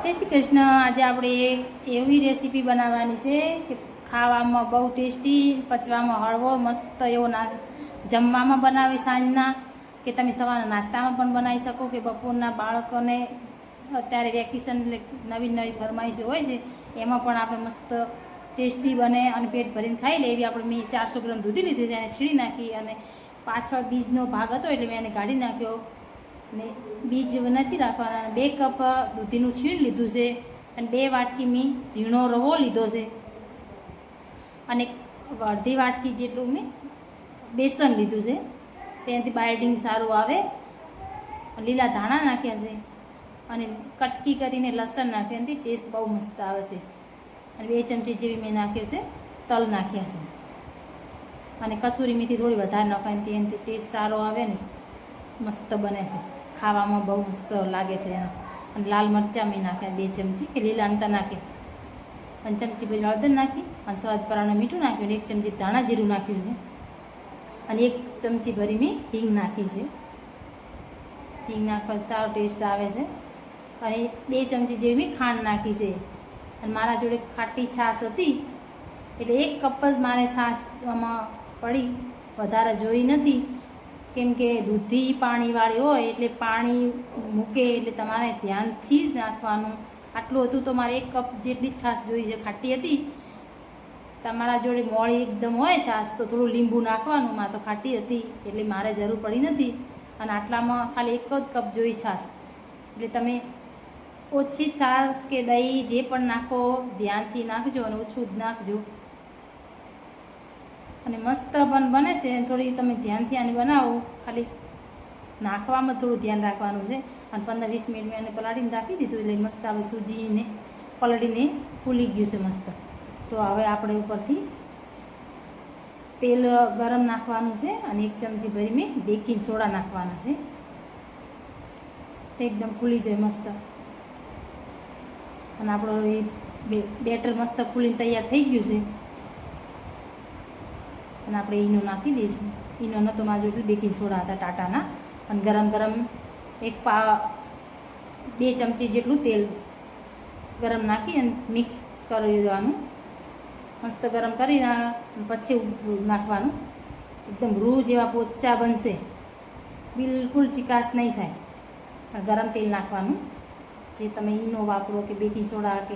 જય શ્રી કૃષ્ણ। આજે આપણે એક એવી રેસીપી બનાવવાની છે કે ખાવામાં બહુ ટેસ્ટી, પચવામાં હળવો, મસ્ત એવો જમવામાં બનાવી સાંજના, કે તમે સવારના નાસ્તામાં પણ બનાવી શકો, કે બપોરના બાળકોને અત્યારે વેકેશન એટલે નવી નવી ફરમાઈશ હોય છે એમાં પણ આપણે મસ્ત ટેસ્ટી બને અને પેટ ભરીને ખાઈ લે એવી આપણે મેં 400 ગ્રામ દૂધી લીધી છે, એને છીણી નાખી અને પાછળ બીજનો ભાગ હતો એટલે મેં એને કાઢી નાખ્યો ને બીજ નથી રાખવાના। 2 કપ દૂધીનું છીણ લીધું છે અને 2 વાટકી મેં ઝીણો રવો લીધો છે અને અડધી વાટકી જેટલું મેં બેસન લીધું છે, તેનાથી બાઇન્ડિંગ સારું આવે। લીલા ધાણા નાખ્યા છે અને કટકી કરીને લસણ નાખ્યા, એનાથી ટેસ્ટ બહુ મસ્ત આવે છે। અને 2 ચમચી જેવી મેં નાખ્યું છે તલ નાખ્યા છે અને કસૂરી મેથી થોડી વધારે નાખવાની, એનાથી ટેસ્ટ સારો આવે ને મસ્ત બને છે, ખાવામાં બહુ મસ્ત લાગે છે એનો। અને લાલ મરચાં મેં નાખ્યા 2 ચમચી, કે લીલા અંતર નાખે, અને ચમચી પછી હળદર નાખી અને સ્વાદ પ્રમાણે મીઠું નાખ્યું, 1 ચમચી ધાણા જીરું નાખ્યું છે અને 1 ચમચી ભરી મેં હિંગ નાખી છે। હિંગ નાખવાથી સારો ટેસ્ટ આવે છે અને 2 ચમચી જેવી મેં ખાંડ નાખી છે। અને મારા જોડે ખાટી છાશ હતી એટલે 1 કપ જ મારે છાશ આમાં પડી, વધારે જોઈ નથી, કેમ કે દૂધી પાણીવાળી હોય એટલે પાણી મૂકે એટલે તમારે ધ્યાનથી જ નાખવાનું। આટલું હતું તો મારે 1 કપ જેટલી જ છાશ જોઈ છે, ખાટી હતી। તમારા જોડે મોળી એકદમ હોય છાશ તો થોડું લીંબુ નાખવાનું, માં તો ખાટી હતી એટલે મારે જરૂર પડી નથી। અને આટલામાં ખાલી 1 જ કપ જોઈ છાશ, એટલે તમે ઓછી છાશ કે દહીં જે પણ નાખો ધ્યાનથી નાખજો અને ઓછું જ નાખજો। અને મસ્ત બને છે, થોડી તમે ધ્યાનથી આને બનાવો, ખાલી નાખવામાં થોડું ધ્યાન રાખવાનું છે। અને 15-20 મિનિટ મેં એને પલાળીને રાખી દીધું એટલે મસ્ત હવે સૂજીને પલળીને ફૂલી ગયું છે મસ્ત। તો હવે આપણે ઉપરથી તેલ ગરમ નાખવાનું છે અને 1 ચમચી ભરી મેં બેકિંગ સોડા નાખવાના છે, તે એકદમ ફૂલી જાય મસ્ત। અને આપણો એ બેટર મસ્ત ફૂલીને તૈયાર થઈ ગયું છે અને આપણે ઈનો નાખી દઈશું। ઈનો નહોતો મારા જોડે બેકિંગ સોડા હતા ટાટાના। અને ગરમ 2 ચમચી જેટલું તેલ ગરમ નાખી અને મિક્સ કરી દેવાનું, મસ્ત ગરમ કરી પછી નાખવાનું। એકદમ રૂ જેવા પોચા બનશે, બિલકુલ ચિકાસ નહીં થાય, પણ ગરમ તેલ નાખવાનું, જે તમે ઈનો વાપરો કે બેકિંગ સોડા કે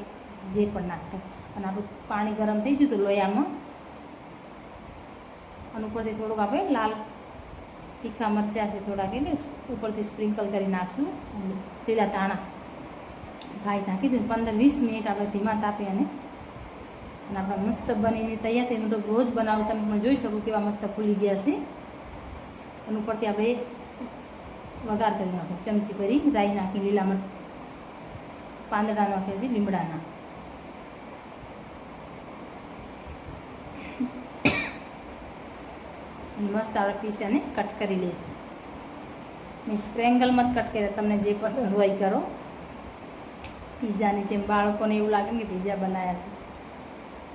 જે પણ નાખતા। અને આપણું પાણી ગરમ થઈ ગયું તો લોયામાં, અને ઉપરથી થોડુંક આપણે લાલ તીખા મરચાં છે થોડાક એટલે ઉપરથી સ્પ્રિંકલ કરી નાખશું, લીલા ધાણા ખાઈ નાખી દઉં। 15-20 મિનિટ આપણે ધીમા તાપે અને આપણા મસ્ત બનીને તૈયાર થઈ। હું તો રોજ બનાવું, તમે પણ જોઈ શકો કેવા મસ્ત ફૂલી ગયા છે। અને ઉપરથી આપણે વઘાર કરી નાખો, ચમચી ભરી રાઈ નાખી, લીલા પાંદડા નાખ્યા છે લીમડાના, અને મસ્ત આપણે પીસાને કટ કરી લઈશું। મેં સ્પ્રેંગલમાં જ કટ કર્યા, તમને જે પસંદ હોય કરો। પીઝાની જેમ બાળકોને એવું લાગે કે પીઝા બનાવ્યા છે,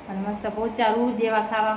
અને મસ્ત પોચા રૂ જેવા ખાવા